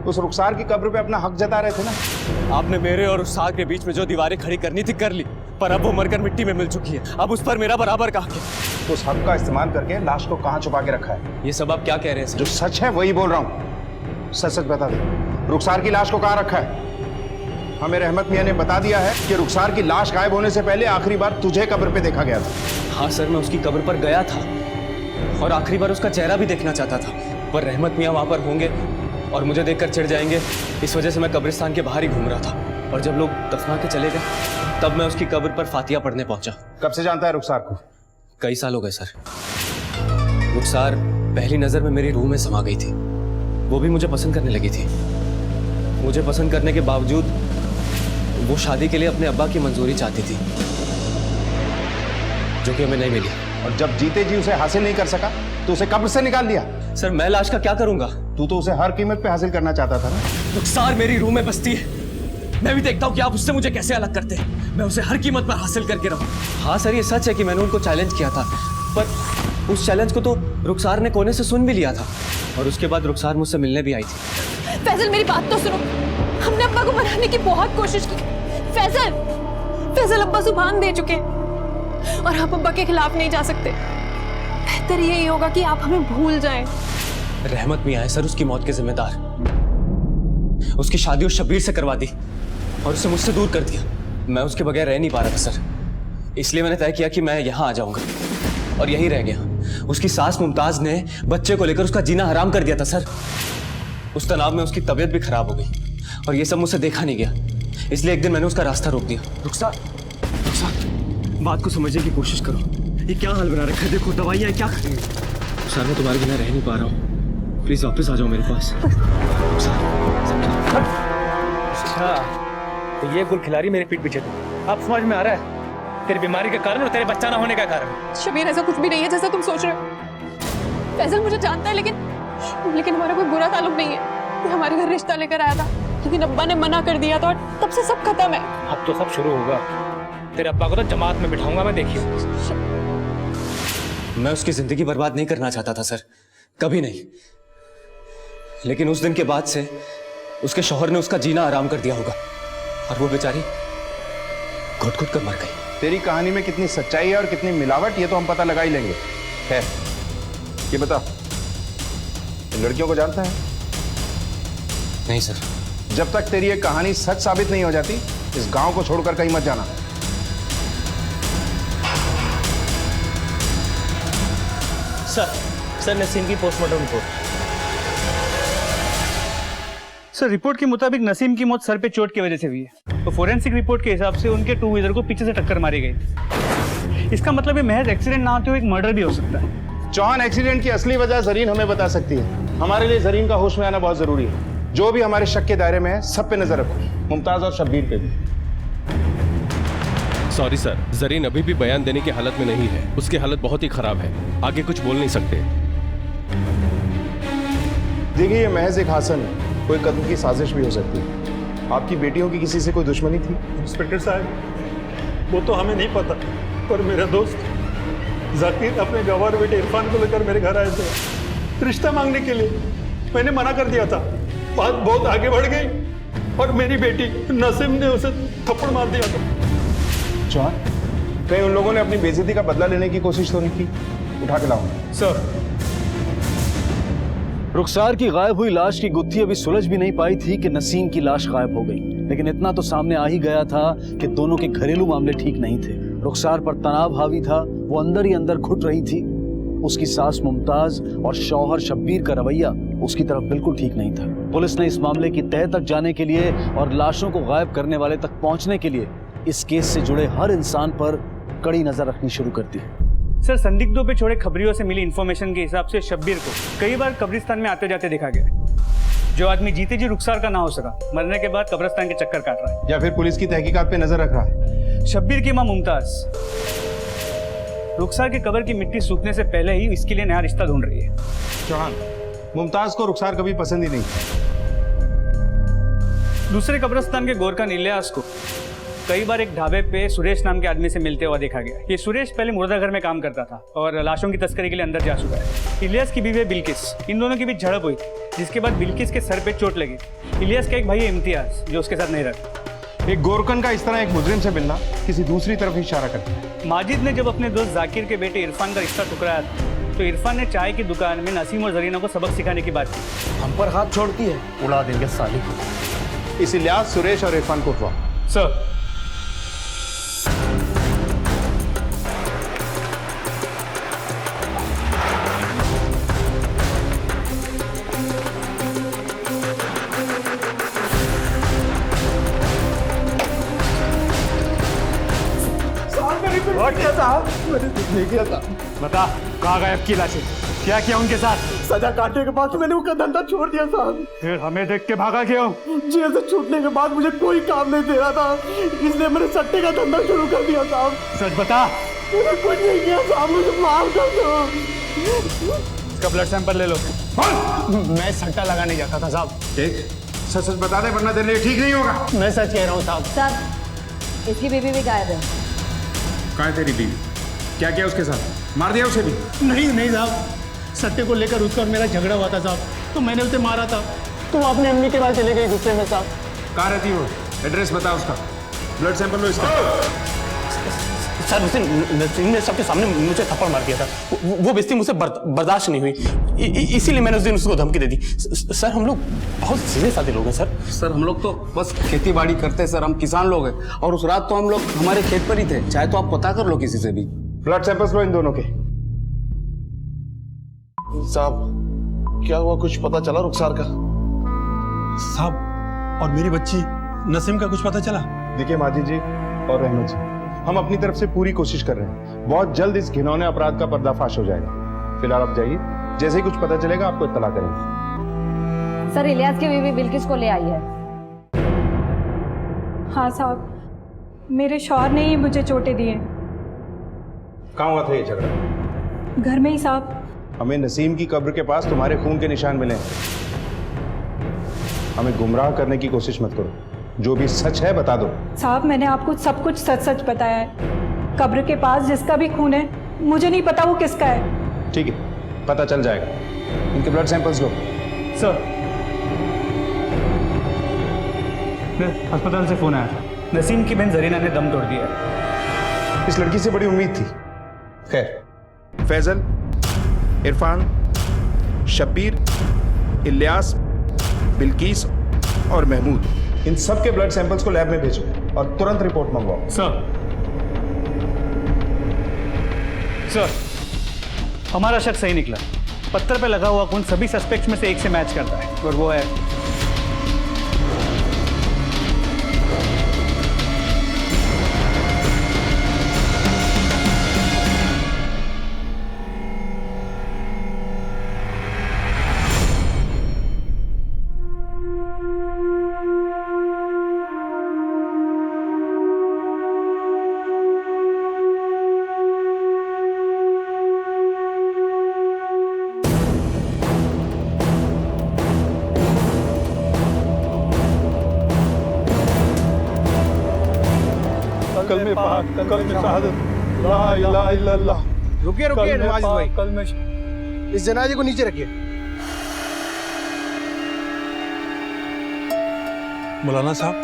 उस रुखसार की कब्र पे अपना हक जता रहे थे ना। आपने मेरे और रुखसार के बीच में जो दीवारें खड़ी करनी थी कर ली, पर अब वो मरकर मिट्टी में मिल चुकी है। अब उस पर मेरा बराबर का हक है। उस हक का इस्तेमाल करके लाश को कहाँ छुपा के रखा है? ये सब आप क्या कह रहे हैं सर? जो सच है वही बोल रहा हूँ। सच सच बता दे, रुखसार की लाश को कहाँ रखा है? हमें रहमत मियां ने बता दिया है कि रुखसार की लाश गायब होने से पहले आखिरी बार तुझे कब्र पे देखा गया था। हाँ सर, मैं उसकी कब्र पर गया था और आखिरी बार उसका चेहरा भी देखना चाहता था, पर रहमत मियां वहां पर होंगे और मुझे देखकर चिढ़ जाएंगे, इस वजह से मैं कब्रिस्तान के बाहर ही घूम रहा था। और जब लोग दफना के चले गए तब मैं उसकी कब्र पर फातिया पढ़ने पहुंचा। कब से जानता है रुखसार को? कई साल हो गए सर। रुखसार पहली नजर में मेरी रूह में समा गई थी, वो भी मुझे पसंद करने लगी थी। मुझे पसंद करने के बावजूद वो शादी के लिए अपने अब्बा की मंजूरी चाहती थी, जो कि हमें नहीं मिली। और जब जीते जी उसे हासिल नहीं कर सका तो उसे कब्र से निकाल दिया। सर मैं लाश का क्या करूंगा? तू तो उसे हर कीमत पे हासिल करना चाहता था ना। रुखसार मेरी रूह में बसती है, मैं भी देखता हूँ कि आप उससे मुझे कैसे अलग करते हैं। मैं उसे हर कीमत पर हासिल करके रहूं। हाँ सर, ये सच है कि मैंने उनको चैलेंज किया था, पर उस चैलेंज को तो रुखसार ने कोने से सुन भी लिया था, और उसके बाद रुखसार मुझसे मिलने भी आई थी। फैजल, मेरी बात तो सुनो। हमने अब्बा को मनाने की बहुत कोशिश की। फैजल अब्बा जुबान दे चुके हैं और हम अब्बा के खिलाफ नहीं जा सकते। बेहतर यही होगा कि आप हमें भूल जाएं। रहमत मियां है सर उसकी मौत के जिम्मेदार। उसकी शादी उस शब्बीर से करवा दी और उसे मुझसे दूर कर दिया। मैं उसके बगैर रह नहीं पा रहा था सर, इसलिए मैंने तय किया कि मैं यहाँ आ जाऊंगा, और यहीं रह गया। उसकी सास मुमताज ने बच्चे को लेकर उसका जीना हराम कर दिया था सर। उस तनाव में उसकी तबीयत भी खराब हो गई और ये सब मुझसे देखा नहीं गया, इसलिए एक दिन मैंने उसका रास्ता रोक दिया। रुखसार, बात को समझने की कोशिश करो। ये क्या हाल बना रखा है? देखो दवाइयाँ क्या करेंगे? रुखसार, मैं तुम्हारे बिना रह नहीं पा रहा हूँ, प्लीज वापस आ जाओ मेरे पास। अच्छा, तो ये गुल खिलाड़ी मेरे पीठ पीछे थी। अब समझ में आ रहा है तेरी बीमारी का कारण और तेरे बच्चा ना होने का कारण। शबीर, ऐसा कुछ भी नहीं है जैसा तुम सोच रहे हो। फैजल मुझे जानता है, लेकिन हमारा कोई बुरा ताल्लुक नहीं है। ये हमारे घर रिश्ता लेकर आया था, लेकिन अब्बा ने मना कर दिया था और तब से सब खत्म है। अब तो सब शुरू होगा। तेरे अब्बा को तो जमात में बिठाऊंगा मैं, देखिए। मैं उसकी जिंदगी बर्बाद नहीं करना चाहता था सर, कभी नहीं। लेकिन उस दिन के बाद से उसके शौहर ने उसका जीना आराम कर दिया होगा और वो बेचारी घुट घुट कर मर गई। तेरी कहानी में कितनी सच्चाई है और कितनी मिलावट, ये तो हम पता लगा ही लेंगे। है ये बता, लड़कियों को जानता है? नहीं सर। जब तक तेरी ये कहानी सच साबित नहीं हो जाती, इस गांव को छोड़कर कहीं मत जाना। सर नसीम की पोस्टमार्टम रिपोर्ट। सर, रिपोर्ट के मुताबिक नसीम की मौत सर पे चोट की वजह से हुई है। तो फोरेंसिक रिपोर्ट के हिसाब से उनके टू व्हीलर को पीछे से टक्कर मारी गई। इसका मतलब ये महज एक्सीडेंट ना होते हुए एक मर्डर भी हो सकता है। चौहान, एक्सीडेंट की असली वजह जरीन हमें बता सकती है। हमारे लिए जरीन का होश में आना बहुत जरूरी है। जो भी हमारे शक के दायरे में है, सब पे नजर रखो, मुमताज और शब्बीर पे भी। सॉरी सर, जरीन अभी भी बयान देने की हालत में नहीं है। उसकी हालत बहुत ही खराब है, आगे कुछ बोल नहीं सकते। देखिए, ये महज एक हासन है, कोई कत्ल की साजिश भी हो सकती है। आपकी बेटियों की किसी से कोई दुश्मनी थी? इंस्पेक्टर साहब, वो तो हमें नहीं पता, पर मेरा दोस्त जाकिर अपने गवार बेटे इरफान को लेकर मेरे घर आए थे रिश्ता मांगने के लिए। मैंने मना कर दिया था। बात बहुत आगे बढ़ गई और मेरी बेटी नसीम ने उसे थप्पड़ मार दिया था। चौहान, कहीं उन लोगों ने अपनी बेइज्जती का बदला लेने की कोशिश तो नहीं की? उठा के लाऊं सर। रुखसार की गायब हुई लाश की गुत्थी अभी सुलझ भी नहीं पाई थी कि नसीम की लाश गायब हो गई। लेकिन इतना तो सामने आ ही गया था कि दोनों के घरेलू मामले ठीक नहीं थे। रुखसार पर तनाव हावी था, वो अंदर ही अंदर घुट रही थी। उसकी सास मुमताज और शौहर शब्बीर का रवैया उसकी तरफ बिल्कुल ठीक नहीं था। पुलिस ने इस मामले की तह तक जाने के लिए और लाशों को गायब करने वाले तक पहुंचने के लिए इस केस से जुड़े हर इंसान पर कड़ी नजर रखनी शुरू कर दी। सर, संदिग्धों पे छोड़े खबरियों से मिली इंफॉर्मेशन के हिसाब से शब्बीर को कई बार कब्रिस्तान में आते जाते देखा गया। जो आदमी जीते जी रुखसार का ना हो सका, मरने के बाद कब्रिस्तान के चक्कर काट रहा है या फिर पुलिस की तहकीकात पे नजर रख रहा है। शब्बीर की मां मुमताज रुखसार की कब्र की मिट्टी सूखने से पहले ही इसके लिए नया रिश्ता ढूंढ रही है। चौहान, मुमताज को रुखसार कभी पसंद ही नहीं था। दूसरे कब्रिस्तान के गोरखान इलियास को कई बार एक ढाबे पे सुरेश नाम के आदमी से मिलते हुआ देखा गया। ये सुरेश पहले मुर्दा घर में काम करता था और लाशों की तस्करी के लिए अंदर जा चुका है। इलियास की बीवी है बिल्किस। इन दोनों के बीच झड़प हुई, जिसके बाद बिल्किस के सर पे चोट लगी। इलियास का एक भाई है इम्तियाज, जो उसके साथ नहीं रहता। एक गोरखन का इस तरह एक मुजरिम से मिलना किसी दूसरी तरफ इशारा करता है। माजिद ने जब अपने दोस्त जाकिर के बेटे इरफान का रिश्ता ठुकराया तो इरफान ने चाय की दुकान में नसीम और जरीना को सबक सिखाने की बात की। हम पर हाथ छोड़ती है, उड़ा देंगे साली। इस इलियास, सुरेश और इरफान को उठवाओ। सर, मैंने नहीं किया था। बता, कहाँ गए आपकी लाशें? क्या किया उनके साथ? सजा काटने के बाद मैंने उनका धंधा छोड़ दिया साहब। फिर हमें देख के भागा क्यों? जेल से छूटने के बाद मुझे कोई काम नहीं दे रहा था, इसलिए मैंने सट्टे का धंधा शुरू कर दिया साहब। सच बता। मैंने कुछ नहीं किया साहब, मुझे माफ कर दो। इसका ब्लड सैंपल ले लो। मैं सट्टा लगाने जाता था साहब। ठीक, सच सच बता दे, वरना तेरे लिए ठीक नहीं होगा। मैं सच कह रहा हूँ साहब। साहब, इसकी बीवी भी गायब है। कहाँ है तेरी बीवी? क्या किया उसके साथ? मार दिया उसे भी? नहीं साहब, सट्टे को लेकर उसका और मेरा झगड़ा हुआ था साहब, तो मैंने उसे मारा था, तो वो अपनी अम्मी के पास चले गई गुस्से में साहब। कहाँ रहती हो? एड्रेस बता उसका, ब्लड सैंपल लो इसका। सर, उसे नसीम ने सबके सामने मुझे थप्पड़ मार दिया था, वो बेइज्जती मुझसे बर्दाश्त नहीं हुई, इसीलिए मैंने उस दिन उसको धमकी दे दी। सर, हम लोग बहुत सीधे साधे लोग हैं सर। सर, हम लोग तो बस खेती बाड़ी करते हैं सर, हम किसान लोग हैं, और उस रात तो हम लोग हमारे खेत पर ही थे। चाहे तो आप पता कर लो किसी से भी। ब्लड सैंपल्स लो इन दोनों के। साहब, क्या हुआ, कुछ पता चला रुखसार का? साहब, और मेरी बच्ची नसीम का कुछ पता चला? देखिए माजिद जी और रहमत जी, हम अपनी तरफ से पूरी कोशिश कर रहे हैं। बहुत जल्द इस घिनौने अपराध का पर्दाफाश हो जाएगा। फिलहाल आप जाइए, जैसे ही कुछ पता चलेगा आपको इत्तला करेंगे। सर, इलियास की बीवी बिल्किस को ले आई है। हाँ साहब, मेरे शौहर ने ही मुझे चोटें दी हैं। कहाँ हुआ था ये झगड़ा? घर में ही साहब। हमें नसीम की कब्र के पास तुम्हारे खून के निशान मिले। हमें गुमराह करने की कोशिश मत करो, जो भी सच है बता दो। साहब, मैंने आपको सब कुछ सच सच बताया है। कब्र के पास जिसका भी खून है, मुझे नहीं पता वो किसका है। ठीक है, पता चल जाएगा। इनके ब्लड सैंपल्स लो। सर, अस्पताल से फोन आया था, नसीम की बहन जरीना ने दम तोड़ दिया। इस लड़की से बड़ी उम्मीद थी। खैर, फैजल, इरफान, शब्बीर, इलियास, बिल्किस और महमूद, इन सब के ब्लड सैंपल्स को लैब में भेजो और तुरंत रिपोर्ट मंगवाओ। सर, हमारा शक सही निकला। पत्थर पे लगा हुआ खून सभी सस्पेक्ट्स में से एक से मैच करता है, और वो है कल में पाक, कल में शहादत, ला इलाहा इल्लल्लाह। रुकिए नवाज भाई, कल में इस जनाजे को नीचे रखिए। मौलाना साहब,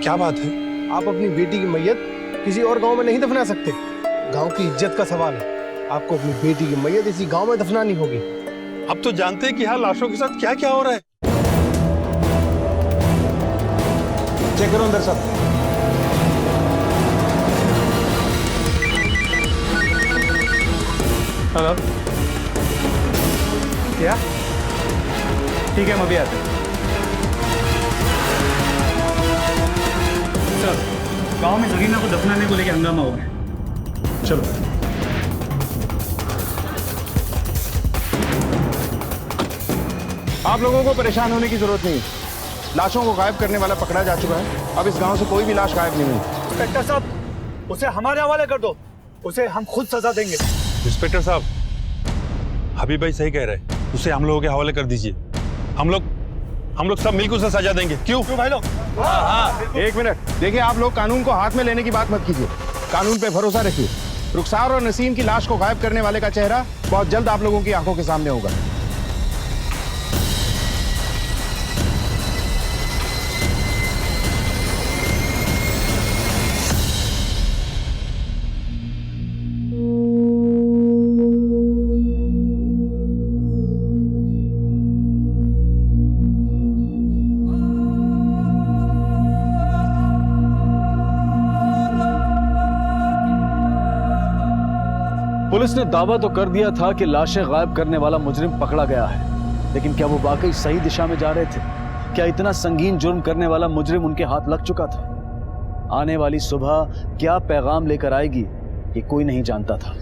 क्या बात है? आप अपनी बेटी की मैयत किसी और गांव में नहीं दफना सकते। गांव की इज्जत का सवाल है। आपको अपनी बेटी की मैयत इसी गांव में दफनानी होगी। अब तो जानते हैं कि यहाँ लाशों के साथ क्या क्या हो रहा है। चेक करो अंदर सब। हेलो, क्या? ठीक है, हम अभी आते हैं। सर, गांव में जरीना को दफनाने को लेकर हंगामा हुआ है। चलो। आप लोगों को परेशान होने की जरूरत नहीं है। लाशों को गायब करने वाला पकड़ा जा चुका है। अब इस गांव से कोई भी लाश गायब नहीं हुई। इंस्पेक्टर साहब, उसे हमारे हवाले कर दो, उसे हम खुद सजा देंगे। इंस्पेक्टर साहब, हबीब भाई सही कह रहे हैं, उसे हम लोगों के हवाले कर दीजिए। हम लोग सब मिलकर उसे सजा देंगे। क्यों भाई लोग? हाँ, एक मिनट देखिए, आप लोग कानून को हाथ में लेने की बात मत कीजिए। कानून पे भरोसा रखिए। रुखसार और नसीम की लाश को गायब करने वाले का चेहरा बहुत जल्द आप लोगों की आंखों के सामने होगा। पुलिस ने दावा तो कर दिया था कि लाशें गायब करने वाला मुजरिम पकड़ा गया है, लेकिन क्या वो वाकई सही दिशा में जा रहे थे? क्या इतना संगीन जुर्म करने वाला मुजरिम उनके हाथ लग चुका था? आने वाली सुबह क्या पैगाम लेकर आएगी, ये कोई नहीं जानता था।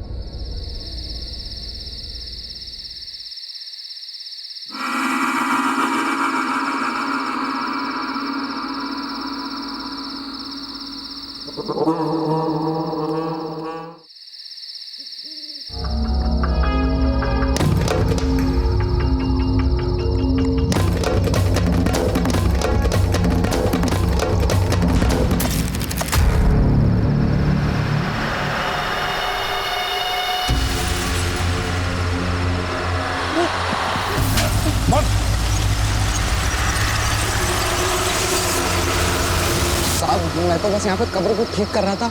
मैं तो बस यहाँ पे कब्र को ठीक कर रहा था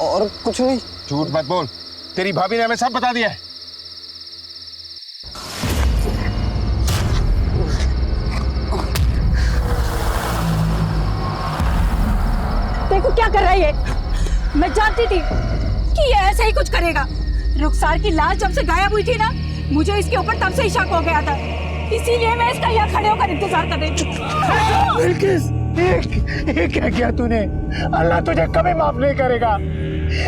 और कुछ नहीं। झूठ मत बोल, तेरी भाभी ने हमें सब बता दिया है। देखो क्या कर रहा है ये। मैं जानती थी कि ये ऐसे ही कुछ करेगा। रुखसार की लाश जब से गायब हुई थी ना, मुझे इसके ऊपर तब से ही शक हो गया था, इसीलिए मैं इसका यहाँ खड़े होकर इंतजार कर रही थी। बिल्किस, ये क्या किया तूने? अल्लाह तुझे कभी माफ नहीं करेगा।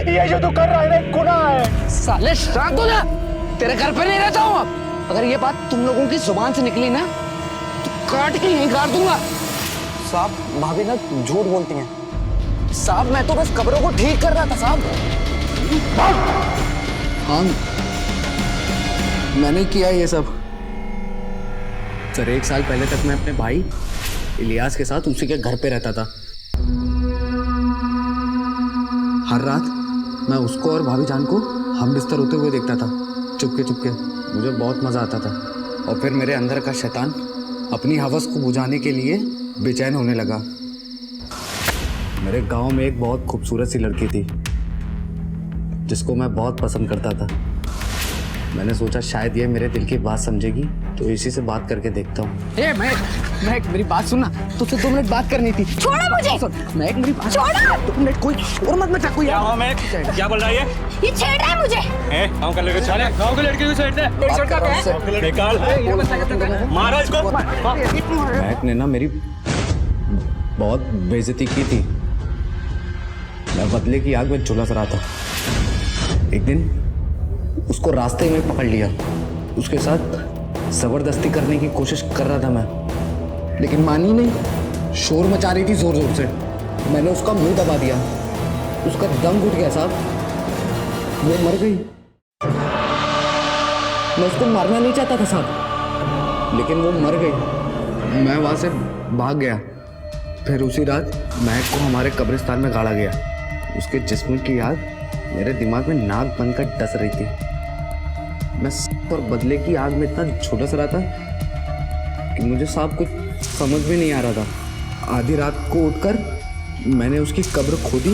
ये जो तू कर रहा है ना, गुनाह है। साले शांत हो जा, तेरे घर पे नहीं रहता हूँ अब। अगर ये बात तुम लोगों की जुबान से निकली ना तो काट के यहीं काट दूंगा। साहब, भाभी ना झूठ बोलती हैं। साहब, मैं तो बस कब्रों को ठीक कर रहा था साहब। हाँ, मैंने किया ये सब। सर, 1 साल पहले तक मैं अपने भाई इलियास के साथ उसी के घर पे रहता था। हर रात मैं उसको और भाभी जान को हम बिस्तर होते हुए देखता था, चुपके चुपके। मुझे बहुत मज़ा आता था। और फिर मेरे अंदर का शैतान अपनी हवस को बुझाने के लिए बेचैन होने लगा। मेरे गांव में एक बहुत खूबसूरत सी लड़की थी जिसको मैं बहुत पसंद करता था। मैंने सोचा शायद ये मेरे दिल की बात समझेगी, तो इसी से बात करके देखता हूँ। महक, मेरी बात सुनना, तुझसे 2 मिनट बात करनी थी। छोड़ो मुझे। महक, मेरी बात छोड़ो। 2 मिनट, कोई और मत मचा कोई। क्या बोल रहा है ये? छेड़ रहा है मुझे। गाँव का लड़का छेड़े, गाँव की लड़की को छेड़ते। निकाल, मारा इसको। महक ने ना मेरी बहुत बेइज्जती की थी। मैं बदले की आग में झुलस रहा था। एक दिन उसको रास्ते में पकड़ लिया। उसके साथ जबरदस्ती करने की कोशिश कर रहा था मैं, लेकिन मानी नहीं। शोर मचा रही थी जोर जोर से। मैंने उसका मुंह दबा दिया। उसका दम घुट गया साहब, वो मर गई। मैं उसको मारना नहीं चाहता था साहब, लेकिन वो मर गई। मैं वहाँ से भाग गया। फिर उसी रात महक को हमारे कब्रिस्तान में गाड़ा गया। उसके जिस्म की याद मेरे दिमाग में नाक बनकर डस रही थी। मैं और बदले की आग में इतना झुलस रहा था कि मुझे साहब कुछ समझ भी नहीं आ रहा था। आधी रात को उठकर मैंने उसकी कब्र खोदी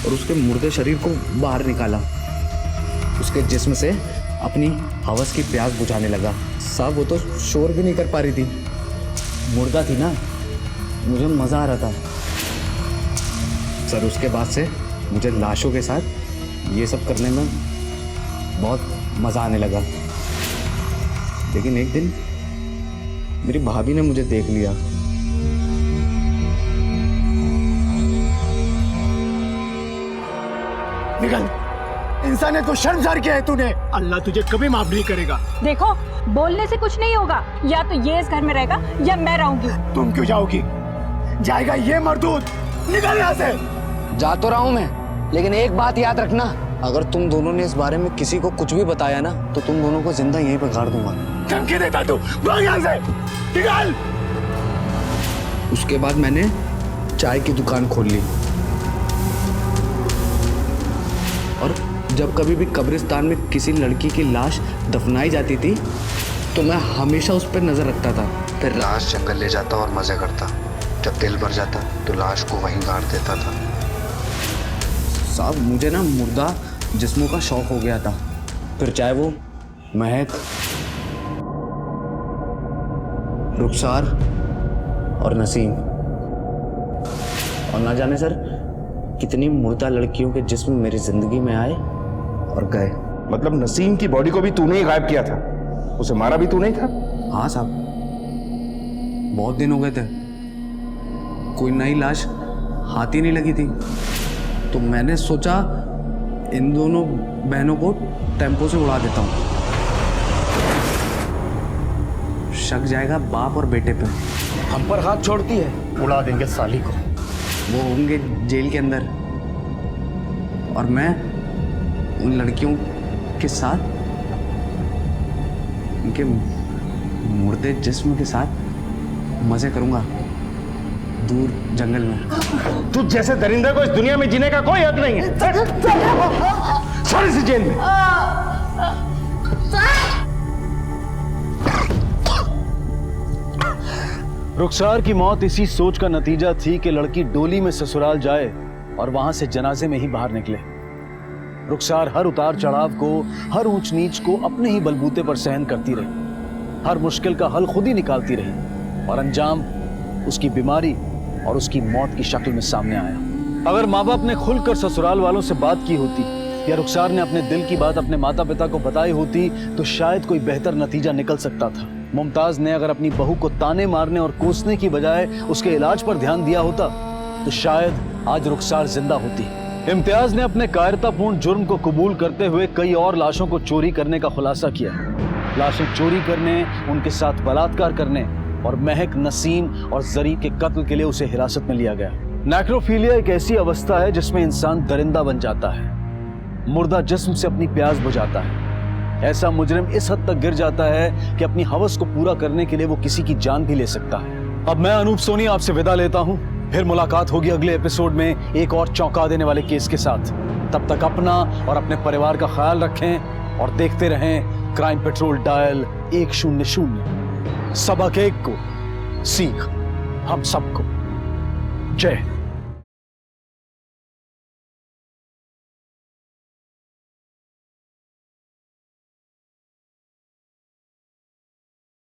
और उसके मुर्दे शरीर को बाहर निकाला। उसके जिस्म से अपनी हवस की प्यास बुझाने लगा। साहब, वो तो शोर भी नहीं कर पा रही थी। मुर्दा थी ना, मुझे मज़ा आ रहा था सर। उसके बाद से मुझे लाशों के साथ ये सब करने में बहुत मज़ा आने लगा। लेकिन एक दिन मेरी भाभी ने मुझे देख लिया। निकल, इंसानियत को शर्मसार किया है तूने। अल्लाह तुझे कभी माफ नहीं करेगा। देखो, बोलने से कुछ नहीं होगा, या तो ये इस घर में रहेगा या मैं रहूंगी। तुम क्यों जाओगी? जाएगा ये मर्दूद। निकल यहाँ से। जा तो रहा हूँ मैं, लेकिन एक बात याद रखना, अगर तुम दोनों ने इस बारे में किसी को कुछ भी बताया ना, तो तुम दोनों को जिंदा यहीं पे गाड़ दूंगा। धमकी देता तू? भाग यहाँ से, निकल। उसके बाद मैंने चाय की दुकान खोल ली, और जब कभी भी कब्रिस्तान में किसी लड़की की लाश दफनाई जाती थी तो मैं हमेशा उस पर नजर रखता था। फिर लाश जंगल ले जाता और मजे करता। जब दिल भर जाता तो लाश को वहीं गाड़ देता था। साहब, मुझे ना मुर्दा जिस्मों का शौक हो गया था। फिर चाहे वो महक, रुखसार और नसीम, और ना जाने सर कितनी मुर्दा लड़कियों के जिस्म मेरी जिंदगी में आए और गए। मतलब नसीम की बॉडी को भी तूने ही गायब किया था? उसे मारा भी तू नहीं था? हाँ साहब, बहुत दिन हो गए थे, कोई नई लाश हाथ ही नहीं लगी थी। तो मैंने सोचा इन दोनों बहनों को टेम्पो से उड़ा देता हूँ। शक जाएगा बाप और बेटे पे। हम पर हाथ छोड़ती है, उड़ा देंगे साली को। वो होंगे जेल के अंदर, और मैं उन लड़कियों के साथ, उनके मुर्दे जिस्म के साथ मजे करूंगा दूर जंगल में। तुझ जैसे दरिंदे को इस दुनिया में जीने का कोई हक नहीं है। सारी सी जेल में। रुखसार की मौत इसी सोच का नतीजा थी कि लड़की डोली में ससुराल जाए और वहां से जनाजे में ही बाहर निकले। रुखसार हर उतार चढ़ाव को, हर ऊंच नीच को अपने ही बलबूते पर सहन करती रही, हर मुश्किल का हल खुद ही निकालती रही, और अंजाम उसकी बीमारी और उसकी मौत की शक्ल में सामने आया। अगर माँ बाप ने खुलकर ससुराल वालों से बात की होती या रुखसार ने अपने दिल की बात अपने माता पिता को बताई होती तो शायद कोई बेहतर नतीजा निकल सकता था। मुमताज ने अगर अपनी बहू को ताने मारने और कोसने की बजाय उसके इलाज पर ध्यान दिया होता तो शायद आज रुखसार जिंदा होती। इम्तियाज ने अपने कायरतापूर्ण जुर्म को कबूल करते हुए कई और लाशों को चोरी करने का खुलासा किया। लाशें चोरी करने, उनके साथ बलात्कार करने और महक, नसीम और जरीब के कत्ल के लिए उसे हिरासत में लिया गया। नेक्रोफीलिया एक ऐसी अवस्था है जिसमें इंसान दरिंदा बन जाता है, मुर्दा जिस्म से अपनी प्यास बुझाता है। ऐसा मुजरिम इस हद तक गिर जाता है कि अपनी हवस को पूरा करने के लिए वो किसी की जान भी ले सकता है। अब मैं अनूप सोनी आपसे विदा लेता हूं, फिर मुलाकात होगी अगले एपिसोड में एक और चौंका देने वाले केस के साथ। तब तक अपना और अपने परिवार का ख्याल रखें और देखते रहें क्राइम पेट्रोल डायल 100। सबक एक को, सीख हम सबको। जय।